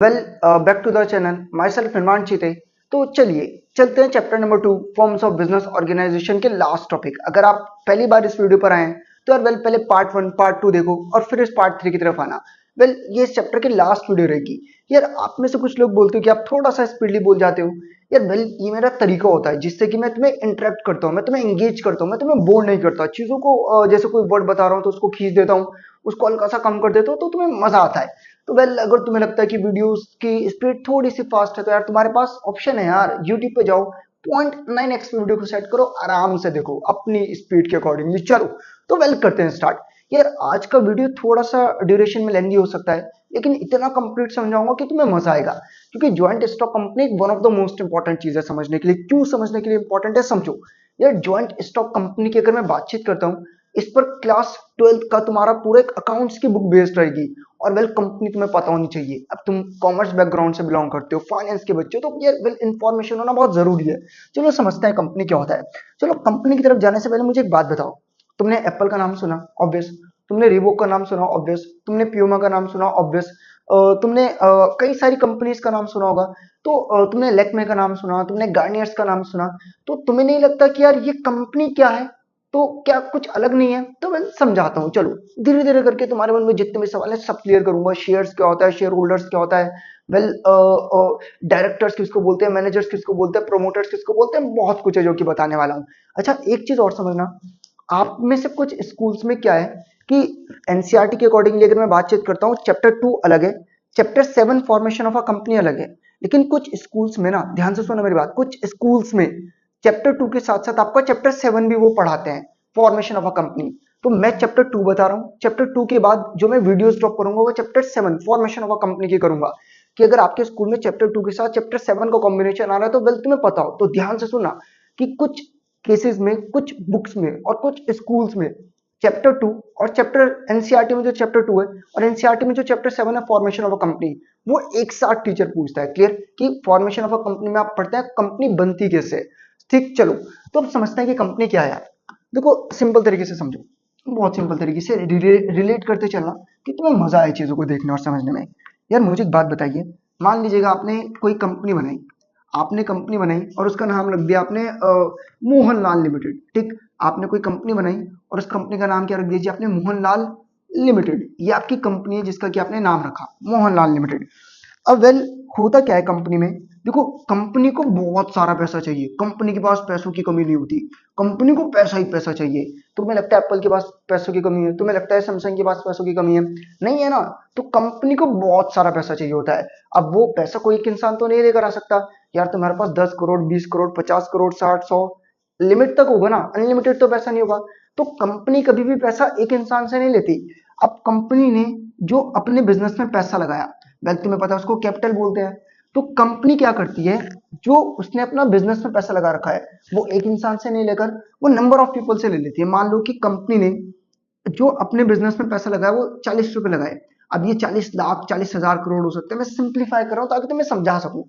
Well back to the channel myself निर्माण चीते। तो चलिए चलते हैं chapter number 2 forms of business organisation के लास्ट टॉपिक। अगर आप पहली बार इस वीडियो पर आए हैं तो यार वेल पहले पार्ट 1 पार्ट 2 देखो और फिर इस पार्ट 3 की तरफ आना। वेल ये इस चैप्टर की लास्ट वीडियो रहेगी। यार आप में से कुछ लोग बोलते हो कि आप थोड़ा सा स्पीडली बोल जाते हो। यार वेल ये मेरा तरीका होता है जिससे कि मैं तुम्हें इंटरेक्ट करता हूँ, मैं तुम्हें एंगेज करता हूँ, मैं तुम्हें बोर नहीं करता चीजों को। जैसे कोई वर्ड बता रहा हूँ तो उसको खींच देता हूँ, उसको हल्का सा कम कर देता हूँ तो तुम्हें मजा आता है। तो वेल अगर तुम्हें लगता है कि वीडियोस की स्पीड थोड़ी सी फास्ट है तो यार तुम्हारे पास ऑप्शन है यार, यूट्यूब पे जाओ 0.9x वीडियो को सेट करो, आराम से देखो अपनी स्पीड के अकॉर्डिंगली। चलो तो वेल करते हैं स्टार्ट। यार आज का वीडियो थोड़ा सा ड्यूरेशन में लेंदी हो सकता है लेकिन इतना कंप्लीट समझाऊंगा कि तुम्हें मजा आएगा, क्योंकि joint stock company one of the most important चीज है समझने के लिए। क्यों समझने के लिए इंपॉर्टेंट है समझो। यार ज्वाइंट स्टॉक कंपनी की अगर मैं बातचीत करता हूँ, इस पर क्लास 12th का तुम्हारा पूरा एक अकाउंट्स की बुक बेस्ड रहेगी। और वेल कंपनी तुम्हें पता होनी चाहिए। अब तुम कॉमर्स बैकग्राउंड से बिलोंग करते हो, फाइनेंस के बच्चे हो, तो ये वेल इन्फॉर्मेशन होना बहुत जरूरी है। चलो समझते हैं कंपनी क्या होता है। चलो कंपनी की तरफ जाने से पहले मुझे एक बात बताओ। तुमने एप्पल का नाम सुना, ऑब्वियस। तुमने रिबोक का नाम सुना, ऑब्वियस। तुमने प्यूमा का नाम सुना, ऑब्वियस। तुमने कई सारी कंपनीज का नाम सुना होगा। तो तुमने लेक्मे का नाम सुना, तुमने गार्नियर्स का नाम सुना। तो तुम्हें नहीं लगता कि यार ये कंपनी क्या है, तो क्या कुछ अलग नहीं है? तो मैं समझाता हूँ। चलो धीरे धीरे करके तुम्हारे मन में जितने भी सवाल है सब क्लियर करूंगा। शेयर्स क्या होता है, शेयर होल्डर्स क्या होता है, वेल डायरेक्टर्स किसको बोलते हैं, मैनेजर्स किसको बोलते हैं, प्रोमोटर्स किसको बोलते हैं, बहुत कुछ है जो कि बताने वाला हूँ। अच्छा एक चीज और समझना, आप में से कुछ स्कूल्स में क्या है कि एनसीईआरटी के अकॉर्डिंगली अगर मैं बातचीत करता हूँ, चैप्टर 2 अलग है, chapter 7 formation of a company अलग है। लेकिन कुछ स्कूल्स में ना, ध्यान से सुनो मेरी बात, कुछ स्कूल्स में चैप्टर 2 के साथ साथ आपका चैप्टर 7 भी वो पढ़ाते हैं, फॉर्मेशन ऑफ अ कंपनी। तो मैं चैप्टर 2 बता रहा हूँ, चैप्टर 2 के बाद जो मैं वीडियोस ड्रॉप करूंगा वो chapter 7 formation of a company की करूंगा। कि अगर आपके स्कूल में चैप्टर 2 के साथ चैप्टर 7 का कॉम्बिनेशन आ रहा है तो वेल तुम्हें पता हो। तो ध्यान से सुना कि कुछ केसेस में, कुछ बुक्स में और कुछ स्कूल्स में चैप्टर 2 और चैप्टर एनसीईआरटी में जो चैप्टर 2 है और एनसीईआरटी में जो चैप्टर 7 है फॉर्मेशन ऑफ अ कंपनी, वो एक साथ टीचर पूछता है। क्लियर कि फॉर्मेशन ऑफ अ कंपनी में आप पढ़ते हैं कंपनी बनती कैसे। ठीक, चलो तो अब समझते हैं कि कंपनी क्या है यार। देखो सिंपल तरीके से समझो, बहुत सिंपल तरीके से रिलेट करते चलना कि तुम्हें मजा आए चीजों को देखने और समझने में। यार मुझे एक बात बताइए, मान लीजिएगा आपने कोई कंपनी बनाई, आपने कंपनी बनाई और उसका नाम रख दिया आपने मोहनलाल लिमिटेड। ठीक, आपने कोई कंपनी बनाई और उस कंपनी का नाम क्या रख दीजिए आपने, मोहनलाल लिमिटेड। ये आपकी कंपनी है जिसका कि आपने नाम रखा मोहनलाल लिमिटेड। अब वेल होता क्या है कंपनी में, देखो कंपनी को बहुत सारा पैसा चाहिए, कंपनी के पास पैसों की कमी नहीं होती, कंपनी को पैसा ही पैसा चाहिए। तुम्हें लगता है एप्पल के पास पैसों की कमी है, तुम्हें लगता है सैमसंग के पास पैसों की कमी है, नहीं है ना। तो कंपनी को बहुत सारा पैसा चाहिए होता है। अब वो पैसा कोई एक इंसान तो नहीं लेकर आ सकता। यार तुम्हारे पास 10 करोड़, 20 करोड़, 50 करोड़, 60, 100 लिमिट तक होगा ना, अनलिमिटेड तो पैसा नहीं होगा। तो कंपनी कभी भी पैसा एक इंसान से नहीं लेती। अब कंपनी ने जो अपने बिजनेस में पैसा लगाया, वेल तुम्हें पता है उसको कैपिटल बोलते हैं। तो कंपनी क्या करती है, जो उसने अपना बिजनेस में पैसा लगा रखा है वो एक इंसान से नहीं लेकर वो नंबर ऑफ पीपल से ले लेती है। मान लो कि कंपनी ने जो अपने बिजनेस में पैसा लगाया वो 40 रुपए लगाए। अब ये 40 लाख, 40,000 करोड़ हो सकते हैं, मैं सिंप्लीफाई कर रहा हूं ताकि तुम्हें समझा सकूं।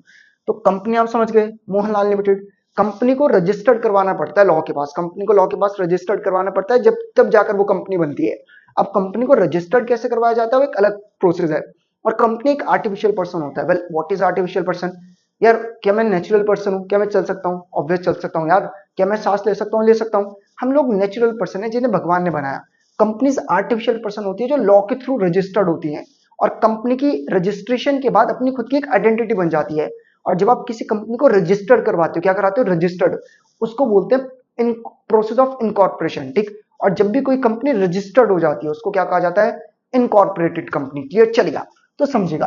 तो कंपनी आप समझ गए मोहनलाल लिमिटेड। कंपनी को रजिस्टर्ड करवाना पड़ता है लॉ के पास, कंपनी को लॉ के पास रजिस्टर्ड करवाना पड़ता है, जब तब जाकर वो कंपनी बनती है। अब कंपनी को रजिस्टर्ड कैसे करवाया जाता है वो एक अलग प्रोसेस है। और कंपनी एक आर्टिफिशियल पर्सन होता है। Well what is artificial person? यार क्या मैं नेचुरल पर्सन हूँ? क्या मैं चल सकता हूँ? ऑब्वियस चल सकता हूँ यार। क्या मैं सांस ले सकता हूँ? ले सकता हूँ। हम लोग नेचुरल पर्सन है जिन्हें भगवान ने बनाया। कंपनीज आर्टिफिशियल पर्सन होती है जो लॉ के थ्रू रजिस्टर्ड होती हैं और कंपनी की रजिस्ट्रेशन के बाद अपनी खुद की एक आइडेंटिटी बन जाती है। और जब आप किसी कंपनी को रजिस्टर्ड करवाते हो, क्या कराते हो? रजिस्टर्ड, उसको बोलते हैं इन प्रोसेस ऑफ इनकॉर्पोरेशन। ठीक, और जब भी कोई कंपनी रजिस्टर्ड हो जाती है उसको क्या कहा जाता है? Incorporated company. क्लियर चलेगा तो समझेगा।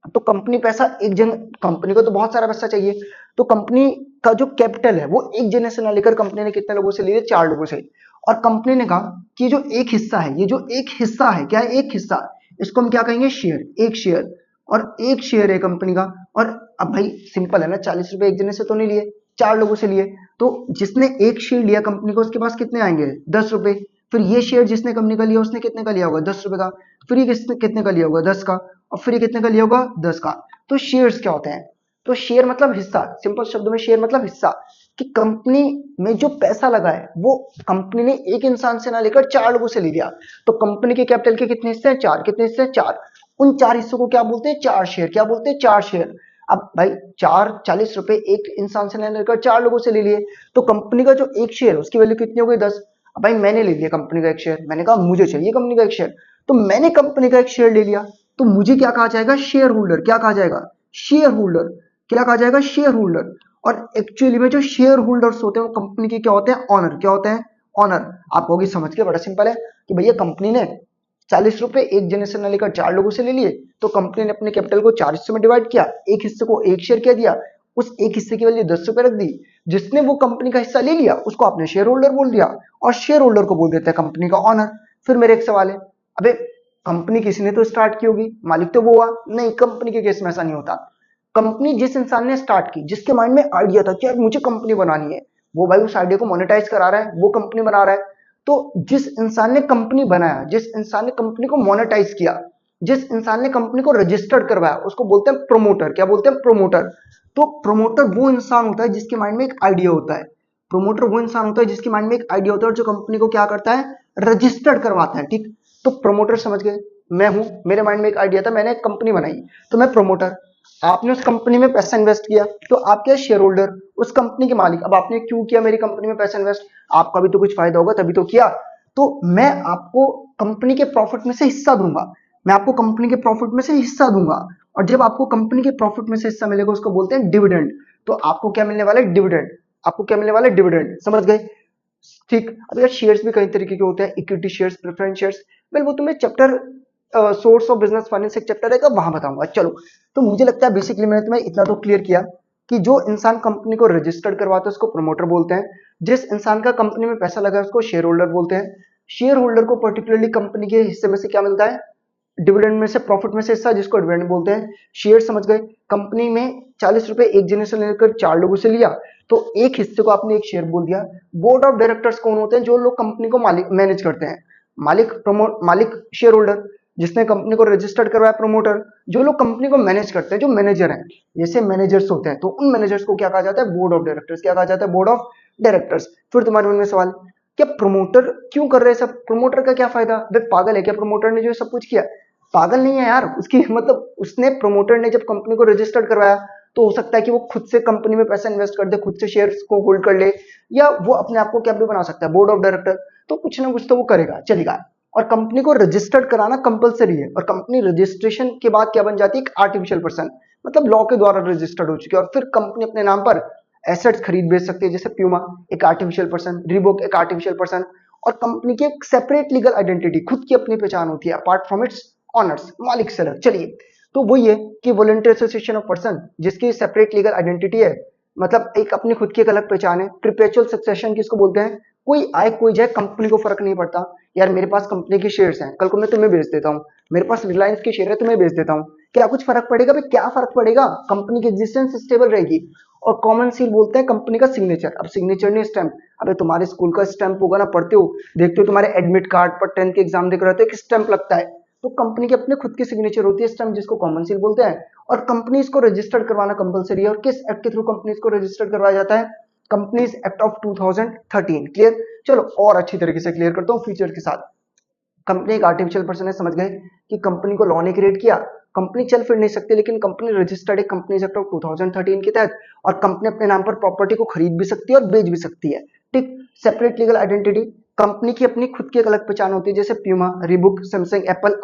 तो कंपनी पैसा एक जन, कंपनी को तो बहुत सारा पैसा चाहिए, तो कंपनी का जो कैपिटल है वो एक जने से ना लेकर कंपनी ने कितने लोगों से लिए? 4 लोगों से। और कंपनी ने कहा कि जो एक हिस्सा है, ये जो एक हिस्सा है, क्या है? एक हिस्सा, इसको हम क्या कहेंगे? शेयर, एक शेयर। और एक शेयर है कंपनी का। और अब भाई सिंपल है ना, 40 रुपए एक जने से तो नहीं लिए, 4 लोगों से लिए। तो जिसने एक शेयर लिया कंपनी को उसके पास कितने आएंगे? 10 रुपए। फिर ये शेयर जिसने कंपनी का लिया उसने कितने का लिया होगा? 10 रुपए का। फिर ये किसने कितने का लिया होगा? 10 का। और फिर ये कितने का लिया होगा? 10 का। तो शेयर्स क्या होते हैं? तो शेयर मतलब हिस्सा, सिंपल शब्दों में शेयर मतलब हिस्सा। कि कंपनी में जो पैसा लगा है वो कंपनी ने एक इंसान से ना लेकर 4 लोगों से ले लिया। तो कंपनी के कैपिटल के कितने हिस्से हैं? 4। कितने हिस्से हैं? 4। उन 4 हिस्सों को क्या बोलते हैं? 4 शेयर। क्या बोलते हैं? 4 शेयर। अब भाई 40 रुपए एक इंसान से लेकर 4 लोगों से ले लिए, तो कंपनी का जो एक शेयर उसकी वैल्यू कितनी हो गई? 10। अब भाई मैंने ले लिया कंपनी का एक शेयर, मैंने कहा मुझे चाहिए कंपनी का एक शेयर, तो मैंने कंपनी का एक शेयर ले लिया, तो मुझे क्या कहा जाएगा? Share holder. क्या कहा जाएगा? Share holder. क्या कहा जाएगा? Share holder. और एक्चुअली में जो शेयर होल्डर्स होते हैं वो कंपनी के क्या होते हैं? ऑनर। क्या होते हैं? ऑनर। आप कहोगे समझ के, बड़ा सिंपल है कि भैया कंपनी ने 40 रुपए एक जने से न लेकर 4 लोगों से ले लिए, तो कंपनी ने अपने कैपिटल को 4 हिस्सों में डिवाइड किया, एक हिस्से को एक शेयर क्या दिया, उस एक हिस्से की वैल्यू 10 रुपए रख दी। जिसने वो कंपनी का हिस्सा ले लिया उसको आपने शेयर होल्डर बोल दिया, और शेयर होल्डर को बोल देते हैं कंपनी का ऑनर। फिर मेरे एक सवाल है, अबे कंपनी किसी ने तो स्टार्ट की होगी, मालिक तो वो हुआ नहीं। कंपनी के केस में ऐसा नहीं होता। कंपनी जिस इंसान ने स्टार्ट की, जिसके माइंड में आइडिया था कि यार मुझे कंपनी बनानी है, वो भाई उस आइडिया को मोनेटाइज करा रहा है, वो कंपनी बना रहा है। तो जिस इंसान ने कंपनी बनाया, जिस इंसान ने कंपनी को मोनेटाइज किया, जिस इंसान ने कंपनी को रजिस्टर्ड करवाया, उसको बोलते हैं प्रोमोटर। क्या बोलते हैं? प्रोमोटर। तो प्रोमोटर वो इंसान होता है जिसके माइंड में एक आइडिया होता है। प्रोमोटर वो इंसान होता है जिसके माइंड में एक आइडिया होता है और जो कंपनी को क्या करता है? रजिस्टर्ड करवाता है। ठीक, तो प्रोमोटर समझ गए। मैं हूं, मेरे माइंड में एक आइडिया था, मैंने एक कंपनी बनाई, तो मैं प्रोमोटर। आपने उस कंपनी में पैसा इन्वेस्ट किया, तो आप क्या? शेयर होल्डर, उस कंपनी के मालिक। अब आपने क्यों किया मेरी कंपनी में पैसा इन्वेस्ट? आपका भी तो कुछ फायदा होगा तभी तो किया। तो मैं आपको कंपनी के प्रॉफिट में से हिस्सा दूंगा, मैं आपको कंपनी के प्रॉफिट में से हिस्सा दूंगा, और जब आपको कंपनी के प्रॉफिट में से हिस्सा मिलेगा उसको बोलते हैं डिविडेंड। तो आपको क्या मिलने वाला है? डिविडेंड। आपको क्या मिलने वाला है? डिविडेंड। समझ गए? ठीक। अब यार शेयर्स भी कई तरीके के होते हैं, equity shares, preference shares. Well वो तुम्हें chapter source of business finance एक चैप्टर रहेगा, वहां बताऊंगा। चलो, तो मुझे लगता है बेसिकली मैंने तुम्हें इतना तो क्लियर किया कि जो इंसान कंपनी को रजिस्टर्ड करवाता है उसको प्रमोटर बोलते हैं, जिस इंसान का कंपनी में पैसा लगा है उसको शेयर होल्डर बोलते हैं। शेयर होल्डर को पर्टिकुलरली कंपनी के हिस्से में से क्या मिलता है? डिविडेंड में से, प्रॉफिट में से हिस्सा, जिसको डिविडेंड बोलते हैं। शेयर समझ गए। कंपनी में 40 रुपए एक जने से लेकर 4 लोगों से लिया, तो एक हिस्से को आपने एक शेयर बोल दिया। बोर्ड ऑफ डायरेक्टर्स कौन होते हैं? जो लोग कंपनी को मालिक मैनेज करते हैं। मालिक शेयर होल्डर, जिसने कंपनी को रजिस्टर्ड करवाया प्रमोटर, जो लोग कंपनी को मैनेज करते हैं, जो मैनेजर हैं, जैसे मैनेजर्स होते हैं, तो उन मैनेजर्स को क्या कहा जाता है? Board of directors. क्या कहा जाता है? Board of directors. फिर तुम्हारे मन में सवाल, क्या प्रमोटर क्यों कर रहे हैं सब? प्रमोटर का क्या फायदा? वे पागल है क्या प्रमोटर ने जो सब कुछ किया? पागल नहीं है यार, उसकी मतलब उसने, प्रमोटर ने जब कंपनी को रजिस्टर्ड करवाया, तो हो सकता है कि वो खुद से कंपनी में पैसा इन्वेस्ट कर दे, खुद से शेयर्स को होल्ड कर ले, या वो अपने आप को क्या भी बना सकता है? Board of director. तो कुछ ना कुछ तो वो करेगा, चलेगा। और कंपनी को रजिस्टर्ड कराना कंपलसरी है, और कंपनी रजिस्ट्रेशन के बाद क्या बन जाती है? एक आर्टिफिशियल पर्सन, मतलब लॉ के द्वारा रजिस्टर्ड हो चुकी है, और फिर कंपनी अपने नाम पर एसेट्स खरीद बेच सकती है, जैसे प्यूमा एक आर्टिफिशियल पर्सन, रिबॉक एक आर्टिफिशियल पर्सन। और कंपनी की एक सेपरेट लीगल आइडेंटिटी, खुद की अपनी पहचान होती है, अपार्ट फ्रॉम इट्स ऑनर्स, मालिक से अलग। चलिए, तो वो ये कि वॉलंटरी एसोसिएशन ऑफ पर्सन, जिसकी सेपरेट लीगल आइडेंटिटी है, मतलब एक अपनी खुद की एक अलग पहचान है। परपेचुअल सक्सेशन किसको बोलते हैं? कोई आए कोई जाए, कंपनी को फर्क नहीं पड़ता। यार मेरे पास कंपनी के शेयर्स हैं, कल को मैं तुम्हें बेच देता हूँ, मेरे पास रिलायंस के शेयर है, तुम्हें बेच देता हूँ, क्या कुछ फर्क पड़ेगा? भाई क्या फर्क पड़ेगा? कंपनी की एग्जिस्टेंस स्टेबल रहेगी। और कॉमन सील बोलते हैं कंपनी का सिग्नेचर। अब सिग्नेचर नहीं स्टैंप, अबे तुम्हारे स्कूल का स्टैंप होगा ना, पढ़ते हो, देखते हो तुम्हारे एडमिट कार्ड पर 10th के एग्जाम देकर रहते हो, एक स्टैंप लगता है, तो कंपनी की अपने खुद की सिग्नेचर होती है स्टैंप, जिसको कॉमन सील बोलते हैं। और कंपनी इसको रजिस्टर्ड करवाना कंपलसरी है। और किस एक्ट के थ्रू कंपनी को रजिस्टर्ड करवाया जाता है? Companies act of 2013। क्लियर? चलो और अच्छी तरीके से क्लियर करता हूँ फीचर के साथ। कंपनी एक आर्टिफिशियल पर्सन है, समझ गए कि कंपनी को लॉ ने क्रिएट किया, कंपनी चल फिर नहीं सकती, लेकिन कंपनी रजिस्टर्ड है कंपनीज एक्ट ऑफ 2013 के तहत, और कंपनी अपने नाम पर प्रॉपर्टी को खरीद भी सकती है और बेच भी सकती है। ठीक। सेपरेट लीगल आइडेंटिटी, कंपनी की अपनी खुद की एक अलग पहचान होती है, जैसे Puma, Reebok, Samsung, Apple,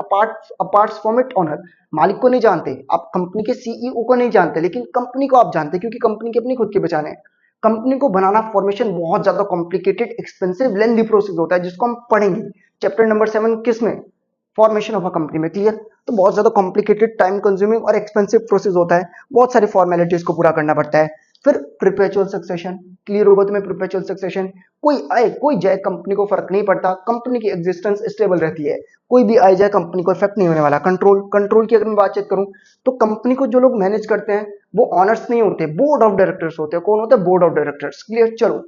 apart from it owner. मालिक को नहीं जानते आप, कंपनी के सीईओ को नहीं जानते, लेकिन कंपनी को आप जानते, क्योंकि कंपनी की अपनी खुद की पहचान है। कंपनी को बनाना फॉर्मेशन बहुत ज्यादा कॉम्प्लिकेटेड, एक्सपेंसिव, लेंथी प्रोसेस होता है, जिसको हम पढ़ेंगे चैप्टर नंबर 7 किस में? फॉर्मेशन ऑफ अ कंपनी में। क्लियर? तो बहुत ज्यादा कॉम्प्लिकेटेड, टाइम कंज्यूमिंग और एक्सपेंसिव प्रोसेस होता है, बहुत सारी फॉर्मेलिटीज को पूरा करना पड़ता है। फिर प्रिपेचुअल सक्सेशन, क्लियर होगा तुम्हें? प्रिपेचुअल सक्सेशन, कोई आए कोई जाए कंपनी को फर्क नहीं पड़ता, कंपनी की एग्जिस्टेंस स्टेबल रहती है, कोई भी आए जाए कंपनी को इफेक्ट नहीं होने वाला। कंट्रोल की अगर मैं बातचीत करूं, तो कंपनी को जो लोग मैनेज करते हैं वो ऑनर्स नहीं होते, बोर्ड ऑफ डायरेक्टर्स होते हैं। कौन होते हैं? Board of directors. क्लियर? चलो,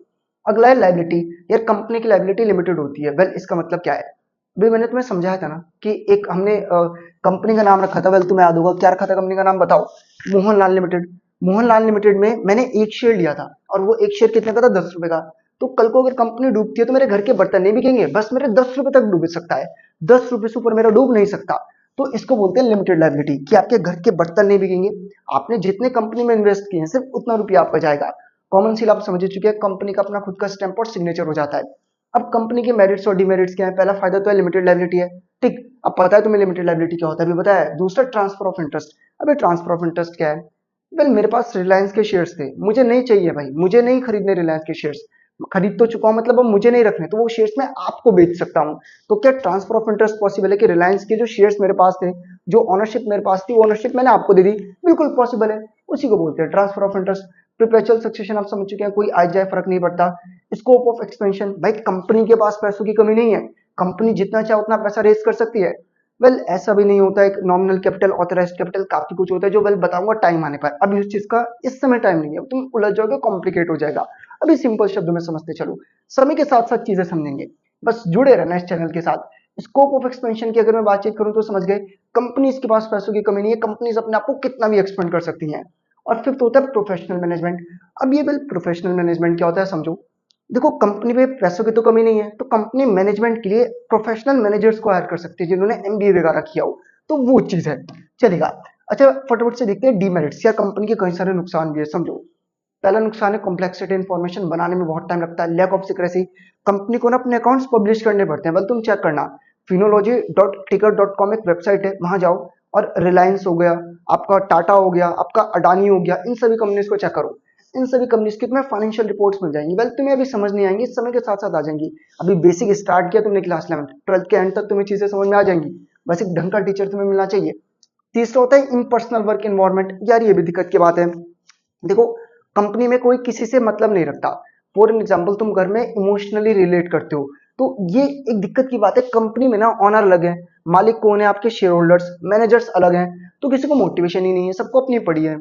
अगला है लाइबिलिटी। यार कंपनी की लाइबिलिटी लिमिटेड होती है। वेल इसका मतलब क्या है? अभी मैंने तुम्हें समझाया था ना कि एक हमने कंपनी का नाम रखा था। वेल तुम्हें याद होगा क्या रखा था कंपनी का नाम? बताओ। मोहनलाल लिमिटेड। मोहनलाल लिमिटेड में मैंने एक शेयर लिया था, और वो एक शेयर कितने का था? 10 रुपए का। तो कल को अगर कंपनी डूबती है तो मेरे घर के बर्तन नहीं बिकेंगे, बस मेरे 10 रुपए तक डूब सकता है, 10 रुपए से ऊपर मेरा डूब नहीं सकता। तो इसको बोलते हैं लिमिटेड लायबिलिटी, कि आपके घर के बर्तन नहीं बिकेंगे, आपने जितने कंपनी में इन्वेस्ट किए हैं सिर्फ उतना रुपया आपका जाएगा। कॉमन सील आप समझ चुके हैं, कंपनी का अपना खुद का स्टैंप और सिग्नेचर हो जाता है। अब कंपनी के मेरिट्स और डिमेरिट्स क्या है? पहला फायदा तो है लिमिटेड लायबिलिटी है, ठीक। अब पता है तुम्हें लिमिटेड लायबिलिटी क्या होता है, अभी बताया। दूसरा ट्रांसफर ऑफ इंटरेस्ट। अबे ट्रांसफर ऑफ इंटरेस्ट क्या है? वेल मेरे पास रिलायंस के शेयर्स थे, मुझे नहीं चाहिए भाई, मुझे नहीं खरीदने रिलायंस के शेयर्स, खरीद तो चुका हूं, मतलब अब मुझे नहीं रखने, तो वो शेयर्स मैं आपको बेच सकता हूं। तो क्या ट्रांसफर ऑफ इंटरेस्ट पॉसिबल है कि रिलायंस के जो शेयर्स मेरे पास थे, जो ओनरशिप मेरे पास थी, वो ओनरशिप मैंने आपको दे दी? बिल्कुल पॉसिबल है, उसी को बोलते हैं transfer of interest. Perpetual succession आप समझ चुके हैं, कोई आ जाए फर्क नहीं पड़ता। स्कोप ऑफ एक्सपेंशन, भाई कंपनी के पास पैसों की कमी नहीं है, कंपनी जितना चाहे उतना पैसा रेज कर सकती है। वेल ऐसा भी नहीं होता, एक नॉमिनल कैपिटल, ऑथराइज्ड कैपिटल, काफी कुछ होता है जो वेल बताऊंगा टाइम आने पर। अभी उस चीज का इस समय टाइम नहीं है, तुम उलझ जाओगे, कॉम्प्लिकेट हो जाएगा। अभी सिंपल शब्दों में समझते चलो, समय के साथ साथ चीजें समझेंगे, बस जुड़े रहना इस चैनल के साथ। स्कोप ऑफ एक्सपेंशन की अगर मैं बातचीत करूं तो समझ गए, कंपनीज के पास पैसों की कमी नहीं है, कंपनीज अपने आप को कितना भी एक्सपेंड कर सकती हैं। और फिफ्थ होता है प्रोफेशनल मैनेजमेंट। अब ये वेल प्रोफेशनल मैनेजमेंट क्या होता है समझो। देखो कंपनी में पैसों की तो कमी नहीं है, तो कंपनी मैनेजमेंट के लिए प्रोफेशनल मैनेजर्स को हायर कर सकती है जिन्होंने एमबीए वगैरह किया हो, तो वो चीज है, चलेगा। अच्छा फटाफट से देखते हैं डीमेरिट्स, या कंपनी के कई सारे नुकसान भी है, समझो। पहला नुकसान है कॉम्प्लेक्सिटी, इंफॉर्मेशन बनाने में बहुत टाइम लगता है। लैक ऑफ सिक्रेसी, कंपनी को ना अपने अकाउंट्स पब्लिश करने पड़ते हैं, बल तुम चेक करना, finology.ticker.com एक वेबसाइट है, वहां जाओ और रिलायंस हो गया, आपका टाटा हो गया, आपका अडानी हो गया, इन सभी कंपनीज को चेक करो। इन सभी कंपनीज की तुम्हें फाइनेंशियल रिपोर्ट्स मिल जाएंगी। वेल तुम्हें अभी समझ नहीं आएंगी, समय के साथ साथ आ जाएंगी। अभी बेसिक स्टार्ट किया तुमने क्लास 11 12th के एंड तक तुम्हें चीजें समझ में आ जाएंगी, बस एक ढंग का टीचर तुम्हें मिलना चाहिए। तीसरा होता है इम्पर्सनल वर्क एनवायरनमेंट, यार ये भी दिक्कत की बात है। देखो कंपनी में कोई किसी से मतलब नहीं रखता, फॉर एग्जाम्पल तुम घर में इमोशनली रिलेट करते हो, तो ये एक दिक्कत की बात है। कंपनी में ना ऑनर अलग है, मालिक कौन है, आपके शेयर होल्डर्स, मैनेजर्स अलग हैं, तो किसी को मोटिवेशन ही नहीं है, सबको अपनी पड़ी है।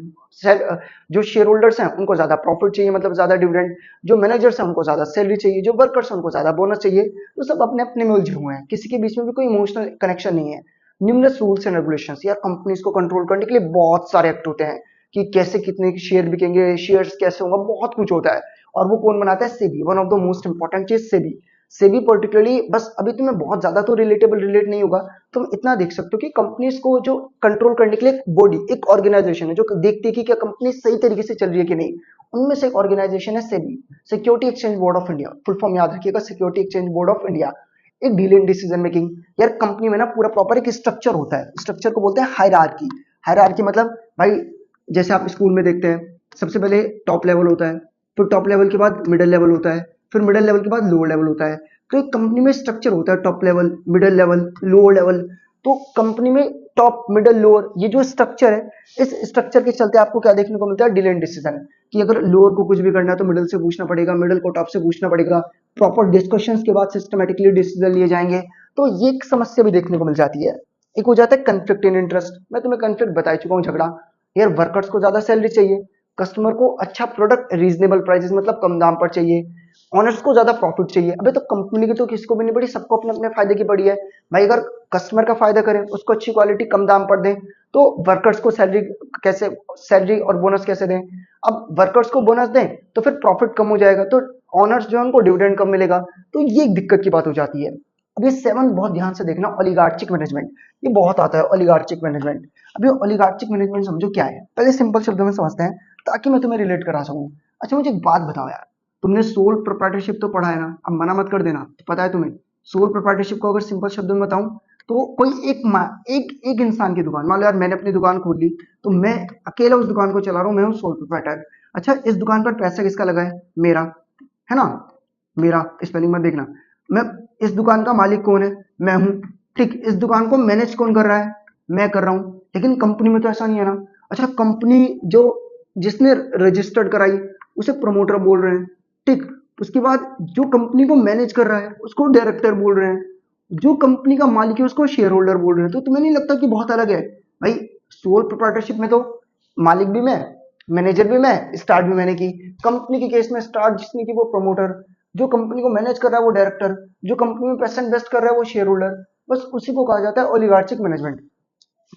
जो शेयर होल्डर्स हैं उनको ज्यादा प्रॉफिट चाहिए, मतलब ज्यादा डिविडेंड, जो मैनेजर्स हैं उनको ज्यादा सैलरी चाहिए, जो वर्कर्स हैं उनको ज्यादा बोनस चाहिए, तो सब अपने अपने में उलझे हुए हैं, किसी के बीच में भी कोई इमोशनल कनेक्शन नहीं है। निम्नलिखित रूल्स एंड रेगुलेशंस, यार कंपनीज को कंट्रोल करने के लिए बहुत सारे एक्ट होते हैं, कि कैसे कितने शेयर बिकेंगे, शेयर्स कैसे होंगे, बहुत कुछ होता है। और वो कौन बनाता है? SEBI, one of the most important चीज सेबी। सेबी पर्टिकुलरली, बस अभी तुम्हें बहुत ज्यादा तो रिलेटेबल रिलेट नहीं होगा, तुम इतना देख सकते हो कि कंपनीज को जो कंट्रोल करने के लिए एक बॉडी, एक ऑर्गेनाइजेशन है जो देखती है कि क्या कंपनी सही तरीके से चल रही है कि नहीं। उनमें से एक ऑर्गेनाइजेशन है SEBI, security exchange board of India, full form याद रखिएगा, security exchange board of India. एक डील इन डिसीजन मेकिंग, यार कंपनी में ना पूरा प्रॉपर एक स्ट्रक्चर होता है, स्ट्रक्चर को बोलते हैं हायरार्की। हायरार्की मतलब भाई जैसे आप स्कूल में देखते हैं, सबसे पहले टॉप लेवल होता है, फिर टॉप लेवल के बाद मिडिल लेवल होता है, फिर मिडिल लेवल के बाद लोअर लेवल होता है। तो एक कंपनी में स्ट्रक्चर होता है, top level, middle level, lower level. तो कंपनी में टॉप मिडिल लोअर, ये जो स्ट्रक्चर है, इस स्ट्रक्चर के चलते आपको क्या देखने को मिलता है? डिले इन डिसीजन, कि अगर लोअर को कुछ भी करना है तो मिडिल से पूछना पड़ेगा, मिडिल को टॉप से पूछना पड़ेगा, प्रॉपर डिस्कशंस के बाद सिस्टमेटिकली डिसीजन लिए जाएंगे। तो ये एक समस्या भी देखने को मिल जाती है। एक हो जाता है कंफ्लिक्ट इन इंटरेस्ट, मैं तुम्हें कंफ्लिक्ट बता चुका हूँ, झगड़ा। यार वर्कर्स को ज्यादा सैलरी चाहिए, कस्टमर को अच्छा प्रोडक्ट रीजनेबल प्राइसेस, मतलब कम दाम पर चाहिए, ऑनर्स को ज्यादा प्रॉफिट चाहिए। अबे तो कंपनी की तो किसी को भी नहीं पड़ी, सबको अपने अपने फायदे की पड़ी है। भाई अगर कस्टमर का फायदा करें, उसको अच्छी क्वालिटी कम दाम पर दें, तो वर्कर्स को सैलरी कैसे, सैलरी और बोनस कैसे दें? अब वर्कर्स को बोनस दें तो फिर प्रॉफिट कम हो जाएगा, तो ऑनर्स जो है उनको डिविडेंड कम मिलेगा, तो ये एक दिक्कत की बात हो जाती है। अब ये 7 बहुत ध्यान से देखना, ओलिगार्चिक मैनेजमेंट, ये बहुत आता है ओलिगार्चिक मैनेजमेंट। अभी ओलिगार्चिक मैनेजमेंट समझो क्या है, पहले सिंपल शब्दों में समझते हैं ताकि मैं तुम्हें रिलेट करा सकूं। अच्छा मुझे एक बात बताओ यार, तुमने सोल प्रोप्राइटरशिप तो पढ़ा है ना, अब मना मत कर देना, तो पता है तुम्हें सोल प्रोप्राइटरशिप को अगर सिंपल शब्दों में बताऊं, तो कोई एक इंसान की दुकान, मान लो यार मैंने अपनी दुकान खोल ली, तो मैं अकेला उस दुकान को चला रहा हूं, मैं हूँ सोल प्रोप्राइटर। अच्छा इस दुकान पर पैसा किसका लगा है? मेरा, है ना, मेरा, स्पेलिंग मत देखना। मैं, इस दुकान का मालिक कौन है? मैं हूं, ठीक। इस दुकान को मैनेज कौन कर रहा है? मैं कर रहा हूं। लेकिन कंपनी में तो ऐसा नहीं है ना। अच्छा कंपनी जो, जिसने रजिस्टर्ड कराई उसे प्रमोटर बोल रहे हैं, ठीक। उसके बाद जो कंपनी को मैनेज कर रहा है उसको डायरेक्टर बोल रहे हैं, जो कंपनी का मालिक है उसको शेयर होल्डर बोल रहे हैं। तो तुम्हें नहीं लगता कि बहुत अलग है? भाई सोल प्रोप्राइटरशिप में तो मालिक भी मैं, मैनेजर भी मैं, स्टार्ट भी मैंने की। कंपनी के केस में स्टार्ट जिसने की वो प्रमोटर, जो कंपनी को मैनेज कर रहा है वो डायरेक्टर, जो कंपनी में पैसा इन्वेस्ट कर रहा है वो शेयर होल्डर। बस उसी को कहा जाता है ओलिगार्चिक मैनेजमेंट,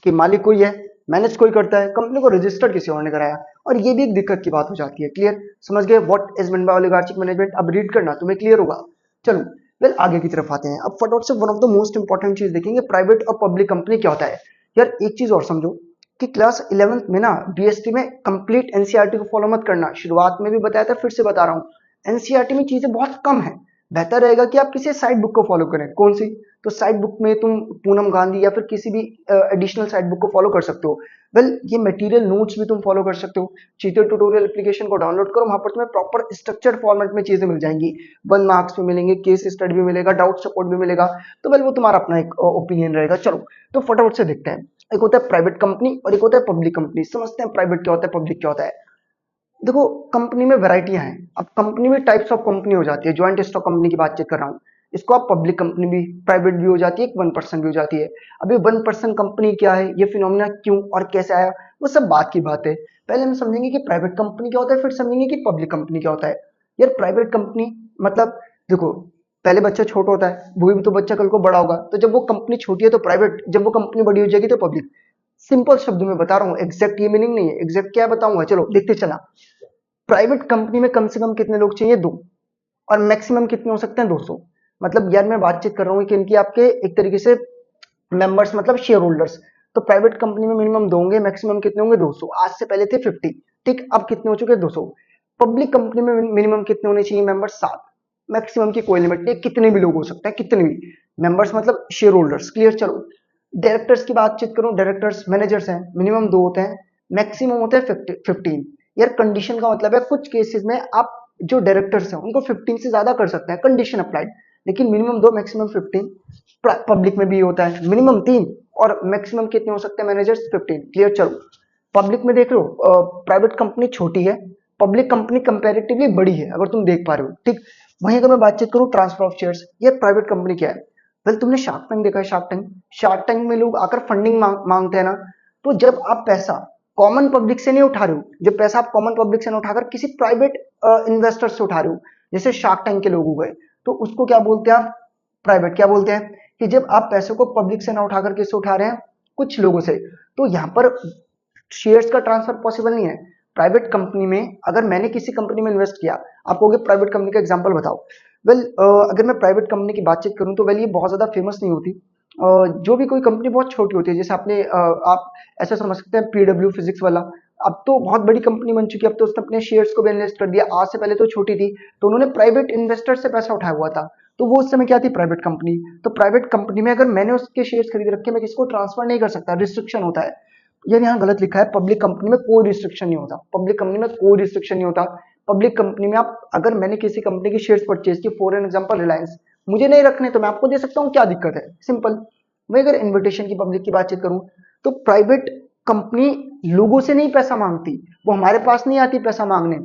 कि मालिक कोई है, मैनेज कोई करता है, कंपनी को रजिस्टर्ड किसी और ने कराया। और ये भी एक दिक्कत की बात हो जाती है। क्लियर? समझ गए what is mean by oligarchic management? अब रीड करना, तुम्हें क्लियर होगा। चलो वेल आगे की तरफ आते हैं। अब फटाफट से one of the most important चीज देखेंगे, प्राइवेट और पब्लिक कंपनी क्या होता है। यार एक चीज और समझो कि क्लास 11th में ना बीएसटी में कंप्लीट एनसीईआरटी को फॉलो मत करना। शुरुआत में भी बताया था, फिर से बता रहा हूँ, एनसीईआरटी में चीजें बहुत कम है। बेहतर रहेगा कि आप किसी साइड बुक को फॉलो करें। कौन सी? तो साइड बुक में तुम पूनम गांधी या फिर किसी भी एडिशनल साइड बुक को फॉलो कर सकते हो। वेल ये मटेरियल नोट्स भी तुम फॉलो कर सकते हो। चीते ट्यूटोरियल एप्लीकेशन को डाउनलोड करो, वहां पर तुम्हें प्रॉपर स्ट्रक्चर्ड फॉर्मेट में चीजें मिल जाएंगी। 1 मार्क्स भी मिलेंगे, केस स्टडी भी मिलेगा, डाउट सपोर्ट भी मिलेगा। तो वेल वो तुम्हारा अपना एक ओपिनियन रहेगा। चलो तो फटाफट से देखते हैं। एक होता है प्राइवेट कंपनी और एक होता है पब्लिक कंपनी। समझते हैं प्राइवेट क्या होता है, पब्लिक क्या होता है। देखो कंपनी में वैरायटियां हैं। अब कंपनी में टाइप्स ऑफ कंपनी हो जाती है। ज्वाइंट स्टॉक कंपनी की बातचीत कर रहा हूँ, इसको आप पब्लिक कंपनी भी, प्राइवेट भी हो जाती है, एक 1% भी हो जाती है। अभी 1% कंपनी क्या है, ये फिनोमिना क्यों और कैसे आया, वो सब बात की बात है। पहले हम समझेंगे कि प्राइवेट कंपनी क्या होता है, फिर समझेंगे कि पब्लिक कंपनी क्या होता है। यार प्राइवेट कंपनी मतलब देखो, पहले बच्चा छोटा होता है, वो भी तो बच्चा कल को बड़ा होगा, तो जब वो कंपनी छोटी है तो प्राइवेट, जब वो कंपनी बड़ी हो जाएगी तो पब्लिक। सिंपल शब्दों में बता रहा हूँ, एग्जैक्ट ये मीनिंग नहीं है, एग्जैक्ट क्या बताऊंगा, चलो देखते चला। प्राइवेट कंपनी में कम से कम कितने लोग चाहिए, 2, और मैक्सिमम कितने हो सकते हैं, 200। मतलब यार मैं बातचीत कर रहा हूँ कि इनकी आपके एक तरीके से मेंबर्स मतलब शेयर होल्डर्स। तो प्राइवेट कंपनी में मिनिमम 2 होंगे, मैक्सिमम कितने होंगे, 200। आज से पहले थे 50, ठीक, अब कितने हो चुके हैं, 200। पब्लिक कंपनी में मिनिमम कितने होने चाहिए मेंबर्स, 7। मैक्सिमम की कोई लिमिट नहीं, कितने भी लोग हो सकते हैं, कितने भी मेंबर्स मतलब शेयर होल्डर्स। क्लियर। चलो डायरेक्टर्स की बातचीत करूं, डायरेक्टर्स मैनेजर्स हैं, मिनिमम 2 होते हैं, मैक्सिमम होते हैं 15। यार कंडीशन का मतलब है कुछ केसेस में आप जो डायरेक्टर्स हैं उनको 15 से ज्यादा कर सकते हैं, कंडीशन अप्लाइड, लेकिन मिनिमम 2 मैक्सिमम 15। पब्लिक में भी होता है मिनिमम 3 और मैक्सिमम कितने हो सकते हैं मैनेजर्स, 15। क्लियर। चलो पब्लिक में देख लो, प्राइवेट कंपनी छोटी है, पब्लिक कंपनी कंपैरेटिवली बड़ी है, अगर तुम देख पा रहे हो, ठीक। वहीं अगर मैं बातचीत करूं ट्रांसफर ऑफ शेयर्स, ये प्राइवेट कंपनी क्या है। वेल तुमने शार्क टैंक देखा है, शार्क टैंक में लोग आकर फंडिंग मांगते हैं ना। तो जब आप पैसा कॉमन पब्लिक से नहीं उठा रहे हो, जब पैसा आप कॉमन पब्लिक से ना उठाकर किसी प्राइवेट इन्वेस्टर से उठा रहे हो, जैसे शार्क टैंक के लोग हो गए, तो उसको क्या बोलते हैं आप, प्राइवेट। क्या बोलते हैं कि जब आप पैसों को पब्लिक से ना उठाकर किससे उठा रहे हैं, कुछ लोगों से। तो यहाँ पर शेयर्स का ट्रांसफर पॉसिबल नहीं है। प्राइवेट कंपनी में अगर मैंने किसी कंपनी में इन्वेस्ट किया, आप कहोगे प्राइवेट कंपनी का एग्जांपल बताओ। वेल अगर मैं प्राइवेट कंपनी की बातचीत करूं तो वेल ये बहुत ज्यादा फेमस नहीं होती। जो भी कोई कंपनी बहुत छोटी होती है, जैसे आपने आप ऐसा समझ सकते हैं पीडब्ल्यू फिजिक्स वाला, अब तो बहुत बड़ी कंपनी बन चुकी है, अब तो उसने अपने शेयर्स को भी इन्वेस्ट कर दिया। आज से पहले तो छोटी थी, तो उन्होंने प्राइवेट इन्वेस्टर से पैसा उठाया हुआ था, तो वो उस समय क्या थी, प्राइवेट कंपनी। तो प्राइवेट कंपनी में अगर मैंने उसके शेयर्स खरीद रखे, मैं किसको ट्रांसफर नहीं कर सकता, रिस्ट्रिक्शन होता है। यार यहाँ गलत लिखा है, पब्लिक कंपनी में कोई रिस्ट्रिक्शन नहीं होता, पब्लिक कंपनी में कोई रिस्ट्रिक्शन नहीं होता। पब्लिक कंपनी में आप, अगर मैंने किसी कंपनी की शेयर्स परचेज की, फॉर एन एग्जांपल रिलायंस, मुझे नहीं रखने तो मैं आपको दे सकता हूँ, क्या दिक्कत है, सिंपल। मैं अगर इन्विटेशन की पब्लिक की बातचीत करूं, तो प्राइवेट कंपनी लोगों से नहीं पैसा मांगती, वो हमारे पास नहीं आती पैसा मांगने,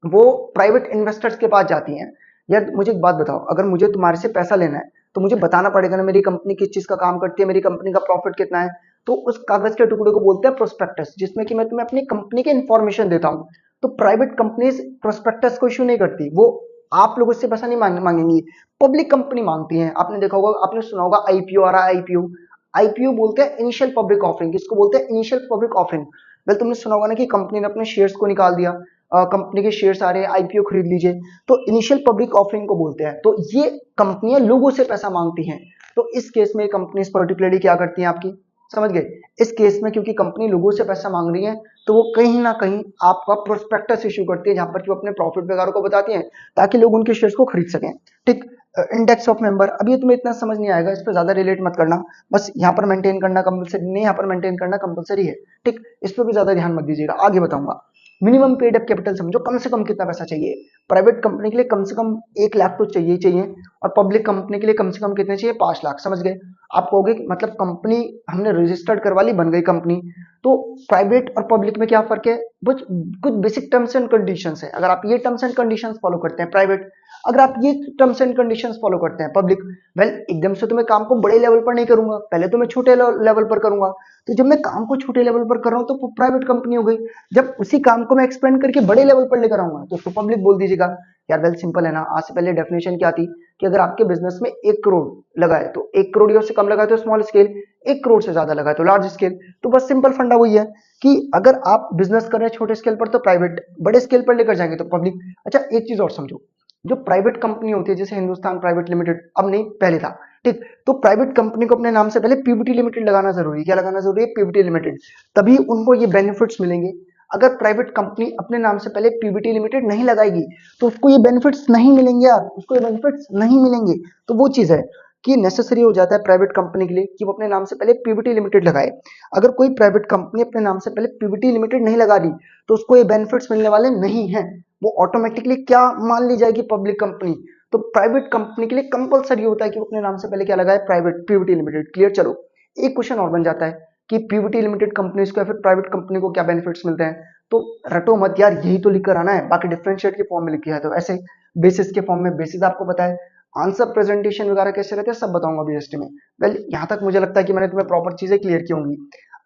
वो प्राइवेट इन्वेस्टर्स के पास जाती हैं। यार मुझे एक बात बताओ, अगर मुझे तुम्हारे से पैसा लेना है तो मुझे बताना पड़ेगा ना मेरी कंपनी किस चीज का काम करती है, मेरी कंपनी का प्रॉफिट कितना है। तो उस कागज के टुकड़े को बोलते हैं प्रोस्पेक्टस, जिसमें कि मैं तुम्हें अपनी कंपनी के इन्फॉर्मेशन देता हूँ। तो प्राइवेट कंपनीज प्रोस्पेक्टस को इशू नहीं करती, वो आप लोगों से पैसा नहीं मांगेंगी, पब्लिक कंपनी मांगती है। आपने देखा होगा, आपने सुना होगा आईपीओ आ रहा है, आईपीओ। आईपीओ बोलते हैं इनिशियल पब्लिक ऑफरिंग, किसको बोलते हैं, इनिशियल पब्लिक ऑफरिंग। वेल तुमने सुना होगा ना कि कंपनी ने अपने शेयर्स को निकाल दिया, कंपनी के शेयर्स आ रहे हैं, आईपीओ खरीद लीजिए, तो इनिशियल पब्लिक ऑफरिंग को बोलते हैं। तो ये कंपनियां लोगों से पैसा मांगती हैं। तो इस केस में कंपनी पर्टिकुलरली क्या करती हैं आपकी, समझ गए। इस केस में क्योंकि कंपनी लोगों से पैसा मांग रही है, तो वो कहीं ना कहीं आपका प्रोस्पेक्टस इशू करती है, जहां पर कि वो अपने प्रॉफिट वगैरह को बताती हैं, ताकि लोग उनके शेयर्स को खरीद सकें, ठीक। इंडेक्स ऑफ मेंबर, अभी ये तुम्हें इतना समझ नहीं आएगा, इस पर ज्यादा रिलेट मत करना, बस यहाँ पर मेंटेन करना कंपलसरी नहीं, यहाँ पर मेंटेन करना कंपलसरी है, ठीक। इस पर भी ज्यादा ध्यान मत दीजिएगा, आगे बताऊंगा। मिनिमम पेड अप कैपिटल समझो, कम से कम कितना पैसा चाहिए। प्राइवेट कंपनी के लिए कम से कम 1 लाख तो चाहिए ही चाहिए, और पब्लिक कंपनी के लिए कम से कम कितने चाहिए, 5 लाख, समझ गए। आप कहोगे कि मतलब कंपनी हमने रजिस्टर्ड करवा ली, बन गई कंपनी, तो प्राइवेट और पब्लिक में क्या फर्क है, कुछ बेसिक टर्म्स एंड कंडीशंस है। अगर आप ये टर्म्स एंड कंडीशंस फॉलो करते हैं प्राइवेट, अगर आप ये टर्म्स एंड कंडीशंस फॉलो करते हैं पब्लिक, वेल एकदम से तो मैं काम को बड़े लेवल पर नहीं करूंगा, पहले तो मैं छोटे लेवल पर करूंगा। तो जब मैं काम को छोटे लेवल पर कर रहा हूं तो प्राइवेट कंपनी हो गई, जब उसी काम को मैं एक्सपेंड करके बड़े लेवल पर लेकर आऊंगा तो उसको पब्लिक बोल दीजिएगा। यार वेल सिंपल है ना, आज से पहले डेफिनेशन क्या थी कि अगर आपके बिजनेस में 1 करोड़ लगा है तो 1 करोड़ या उससे कम लगा है तो स्मॉल स्केल, 1 करोड़ से ज्यादा लगा है तो लार्ज स्केल। तो बस सिंपल फंडा वही है कि अगर आप बिजनेस कर रहे हैं छोटे स्केल पर तो प्राइवेट, बड़े स्केल पर लेकर जाएंगे तो पब्लिक। अच्छा एक चीज और समझो, जो प्राइवेट कंपनी होती है जैसे हिंदुस्तान प्राइवेट लिमिटेड, अब नहीं पहले था, ठीक। तो प्राइवेट कंपनी को अपने नाम से पहले पीवीटी लिमिटेड लगाना जरूरी है। क्या लगाना जरूरी है? पीवीटी लिमिटेड, तभी उनको ये बेनिफिट्स मिलेंगे। अगर प्राइवेट कंपनी अपने नाम से पहले पीवीटी लिमिटेड नहीं लगाएगी तो उसको ये बेनिफिट्स नहीं मिलेंगे यार, उसको ये बेनिफिट्स नहीं मिलेंगे। तो वो चीज है कि नेसेसरी हो जाता है प्राइवेट कंपनी के लिए कि वो अपने नाम से पहले पीवीटी लिमिटेड लगाए। अगर कोई प्राइवेट कंपनी अपने नाम से पहले पीवीटी लिमिटेड नहीं लगा रही तो उसको ये बेनिफिट्स मिलने वाले नहीं है। वो ऑटोमेटिकली क्या मान ली जाएगी? Public company. तो प्राइवेट कंपनी के लिए कंपलसरी होता है कि वो अपने नाम से पहले क्या लगाए? Private Pvt limited. क्लियर? चलो एक क्वेश्चन और बन जाता है कि पीवीटी लिमिटेड कंपनीज को या फिर प्राइवेट कंपनी को क्या बेनिफिट्स मिलते हैं। तो रटो मत यार, यही तो लिख कर आना है, बाकी डिफरेंशिएट के फॉर्म में लिखा है तो ऐसे बेसिस के फॉर्म में। बेसिस आपको पता है, आंसर प्रेजेंटेशन वगैरह कैसे रहते हैं सब बताऊंगा अभी एसटी में। वेल यहाँ तक मुझे लगता है कि मैंने तुम्हें प्रॉपर चीजें क्लियर की होंगी।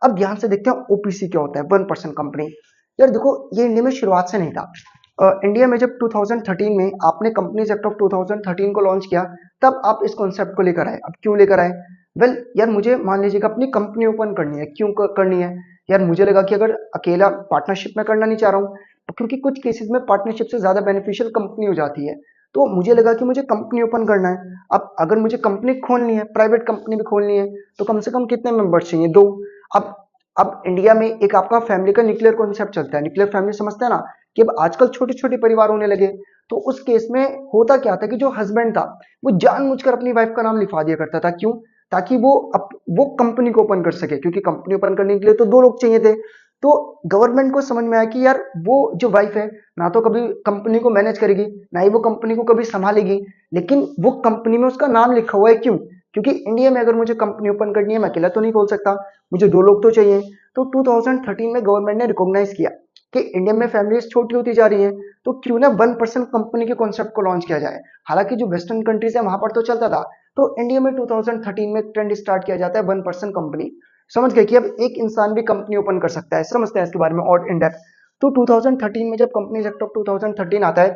अब ध्यान से देखते हैं ओपीसी क्या होता है, 1% कंपनी। यार देखो ये इंडिया में शुरुआत से नहीं था। इंडिया में जब 2013 में आपने कंपनीज एक्ट ऑफ 2013 को लॉन्च किया तब आप इस कॉन्सेप्ट को लेकर आए। अब क्यों लेकर आए? वेल यार मुझे मान लीजिएगा अपनी कंपनी ओपन करनी है। क्यों करनी है? यार मुझे लगा कि अगर अकेला पार्टनरशिप में करना नहीं चाह रहा हूँ, क्योंकि कुछ केसेस में पार्टनरशिप से ज्यादा बेनिफिशियल कंपनी हो जाती है। तो मुझे लगा कि मुझे कंपनी ओपन करना है। अब अगर मुझे कंपनी खोलनी है, प्राइवेट कंपनी भी खोलनी है, तो कम से कम कितने मेंबर्स चाहिए? 2। अब अब इंडिया में एक आपका फैमिली का न्यूक्लियर कॉन्सेप्ट चलता है। न्यूक्लियर फैमिली समझते हैं ना, कि अब आजकल छोटे छोटे परिवार होने लगे। तो उस केस में होता क्या था कि जो हस्बैंड था वो जानबूझकर अपनी वाइफ का नाम लिखवा दिया करता था। क्यों? ताकि वो कंपनी को ओपन कर सके, क्योंकि कंपनी ओपन करने के लिए तो 2 लोग चाहिए थे। तो गवर्नमेंट को समझ में आया कि यार वो जो वाइफ है ना तो कभी कंपनी को मैनेज करेगी, ना ही वो कंपनी को कभी संभालेगी, लेकिन वो कंपनी में उसका नाम लिखा हुआ है। क्यों? क्योंकि इंडिया में अगर मुझे कंपनी ओपन करनी है मैं अकेला तो नहीं खोल सकता, मुझे 2 लोग तो चाहिए। तो 2013 में गवर्नमेंट ने रिकॉग्नाइज किया कि इंडिया में फैमिलीज छोटी होती जा रही हैं, तो क्यों ना 1% कंपनी के कॉन्सेप्ट को लॉन्च किया जाए। हालांकि जो वेस्टर्न कंट्रीज है वहां पर तो चलता था, तो इंडिया में 2013 में ट्रेंड स्टार्ट किया जाता है 1% कंपनी। समझ गए कि अब एक इंसान भी कंपनी ओपन कर सकता है। समझते हैं इसके बारे में और इन डेप्थ। तो 2013 में जब कंपनी एक्ट ऑफ 2013 आता है,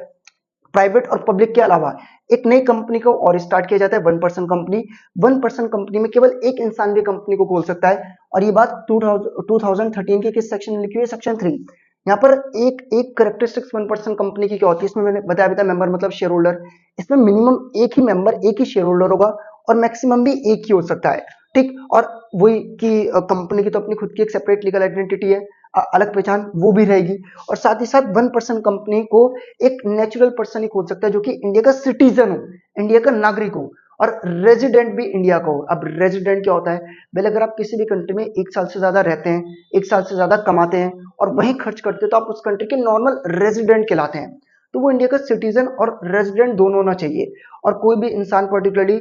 प्राइवेट और पब्लिक के अलावा एक नई कंपनी को और स्टार्ट किया जाता है, 1% कंपनी। 1% कंपनी में केवल एक इंसान भी कंपनी को खोल सकता है। और ये बात 2013 के किस सेक्शन में लिखी हुई है? सेक्शन 3। यहाँ पर एक एक करेक्टरिस्टिक्स 1% कंपनी की क्या होती है, इसमें मैंने बताया था। मेंबर मतलब शेयर होल्डर। इसमें मिनिमम एक ही मेंबर, एक ही शेयर होल्डर होगा, और मैक्सिमम भी एक ही हो सकता है, ठीक। और वही कि कंपनी की तो अपनी खुद की एक सेपरेट लीगल आइडेंटिटी है, अलग पहचान वो भी रहेगी। और साथ ही साथ 1% कंपनी को एक नेचुरल पर्सन ही खोल सकता है जो कि इंडिया का सिटीजन हो, इंडिया का नागरिक हो, और रेजिडेंट भी इंडिया का हो। अब रेजिडेंट क्या होता है? पहले अगर आप किसी भी कंट्री में 1 साल से ज्यादा रहते हैं, 1 साल से ज्यादा कमाते हैं और वहीं खर्च करते हैं, तो आप उस कंट्री के नॉर्मल रेजिडेंट कहलाते हैं। तो वो इंडिया का सिटीजन और रेजिडेंट दोनों होना चाहिए। और कोई भी इंसान पर्टिकुलरली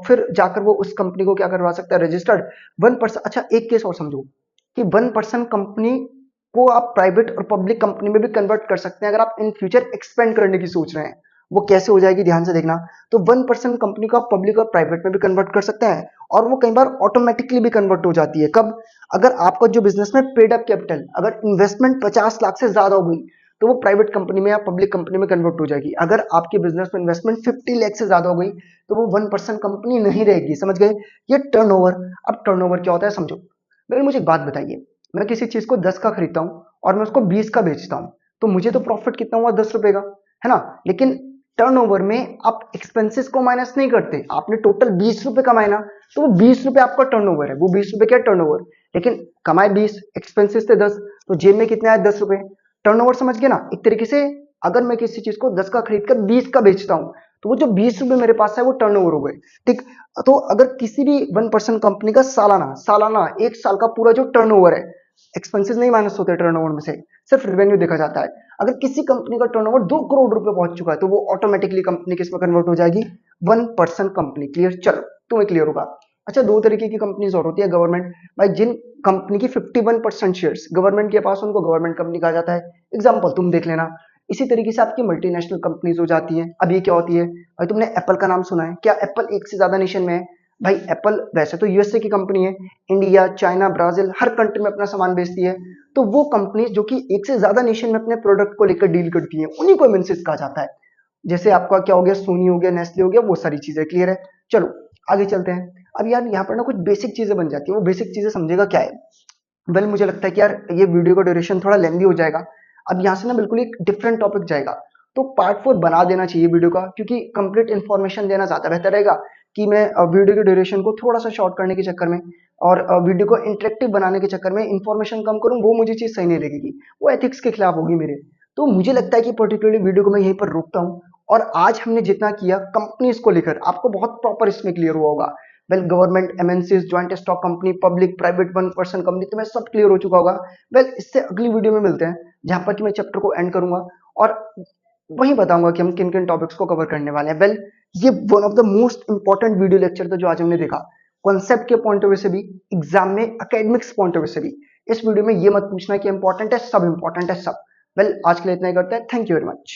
फिर जाकर वो उस कंपनी को क्या करवा सकता है? रजिस्टर्ड 1%। अच्छा एक केस और समझो कि 1% कंपनी को आप प्राइवेट और पब्लिक कंपनी में भी कन्वर्ट कर सकते हैं अगर आप इन फ्यूचर एक्सपेंड करने की सोच रहे हैं। वो कैसे हो जाएगी ध्यान से देखना। तो 1% कंपनी को आप पब्लिक और प्राइवेट में भी कन्वर्ट कर सकते हैं, और वो कई बार ऑटोमेटिकली भी कन्वर्ट हो जाती है। कब? अगर आपका जो बिजनेस में पेड अप कैपिटल, अगर इन्वेस्टमेंट 50 लाख से ज्यादा हो गई तो वो प्राइवेट कंपनी में या पब्लिक कंपनी में कन्वर्ट हो जाएगी। अगर आपके बिजनेस में इन्वेस्टमेंट 50 लाख से ज्यादा हो गई तो वो 1% कंपनी नहीं रहेगी। समझ गए? ये टर्नओवर। अब टर्नओवर क्या होता है समझो। मेरे मुझे एक बात बताइए, मैं किसी चीज को 10 का खरीदता हूँ और मैं उसको 20 का बेचता हूँ, तो मुझे तो प्रॉफिट कितना हुआ? 10 रुपए का, है ना। लेकिन टर्नओवर में आप एक्सपेंसेस को माइनस नहीं करते, आपने टोटल 20 रुपए कमाए ना, तो वो 20 रुपए आपका टर्नओवर है। वो 20 रुपए क्या टर्नओवर? लेकिन कमाए 20, एक्सपेंसेस थे 10, तो जेब में कितने आए? 10 रुपए। टर्नओवर समझ गए ना। एक तरीके से अगर मैं किसी चीज को 10 का खरीद कर 20 का बेचता हूँ तो वो जो 20 रुपए मेरे पास है वो टर्नओवर हो गए, ठीक। तो अगर किसी भी 1% कंपनी का सालाना सालाना 1 साल का पूरा जो टर्नओवर है, एक्सपेंसेस नहीं माइनस होते टर्नओवर में से, सिर्फ रेवेन्यू देखा जाता है। अगर किसी कंपनी का टर्नओवर 2 करोड़ रुपए पहुंच चुका है तो वो ऑटोमेटिकली कंपनी किसमें कन्वर्ट हो जाएगी? 1% कंपनी। क्लियर? चलो तुम्हें क्लियर होगा। अच्छा 2 तरीके की कंपनीज और होती है। गवर्नमेंट, भाई जिन कंपनी की 51% शेयर्स गवर्नमेंट के पास, उनको गवर्नमेंट कंपनी कहा जाता है। एग्जांपल तुम देख लेना। इसी तरीके से आपकी मल्टीनेशनल कंपनीज हो जाती हैं। अब ये क्या होती है? भाई तुमने एप्पल का नाम सुना है क्या? एप्पल एक से ज्यादा नेशन में है। भाई एप्पल वैसे तो यूएसए की कंपनी है, इंडिया, चाइना, ब्राजील हर कंट्री में अपना सामान बेचती है। तो वो कंपनीज जो कि एक से ज्यादा नेशन में अपने प्रोडक्ट को लेकर डील करती हैं, उन्हीं को एमएनसीज कहा जाता है। जैसे आपका क्या हो गया? सोनी हो गया, नेस्ले हो गया, वो सारी चीजें। क्लियर है? चलो आगे चलते हैं। अब यार यहाँ पर ना कुछ बेसिक चीजें बन जाती है। वो बेसिक चीजें समझेगा क्या है? वेल मुझे लगता है कि यार ये वीडियो का ड्यूरेशन थोड़ा लेंदी हो जाएगा। अब यहाँ से ना बिल्कुल एक डिफरेंट टॉपिक जाएगा। तो पार्ट 4 बना देना चाहिए वीडियो का, क्योंकि कंप्लीट इन्फॉर्मेशन देना ज़्यादा बेहतर रहेगा कि मैं वीडियो की ड्यूरेशन को थोड़ा सा शॉर्ट करने के चक्कर में और वीडियो को इंटरेक्टिव बनाने के चक्कर में इन्फॉर्मेशन कम करूँ, वो मुझे चीज़ सही नहीं लगेगी, वो एथिक्स के खिलाफ होगी मेरे। तो मुझे लगता है कि पर्टिकुलरली वीडियो को मैं यहीं पर रोकता हूँ। और आज हमने जितना किया कंपनीज को लेकर, आपको बहुत प्रॉपर इसमें क्लियर हुआ होगा। Well government, MNCs, joint stock company, public, private, one person company, तो मैं सब क्लियर हो चुका होगा। वेल इससे अगली वीडियो में मिलते हैं जहां पर कि मैं चैप्टर को एंड करूंगा और वहीं बताऊंगा कि हम किन किन टॉपिक्स को कवर करने वाले हैं। वेल ये one of the most important video lecture था जो आज हमने देखा, कॉन्सेप्ट के पॉइंट ऑफ व्यू से भी, एग्जाम में एकेडमिक्स पॉइंट ऑफ व्यू से भी। इस वीडियो में ये मत पूछना कि इंपॉर्टेंट है, सब इंपॉर्टेंट है सब। वेल आज के लिए इतना ही करते हैं। Thank you very much.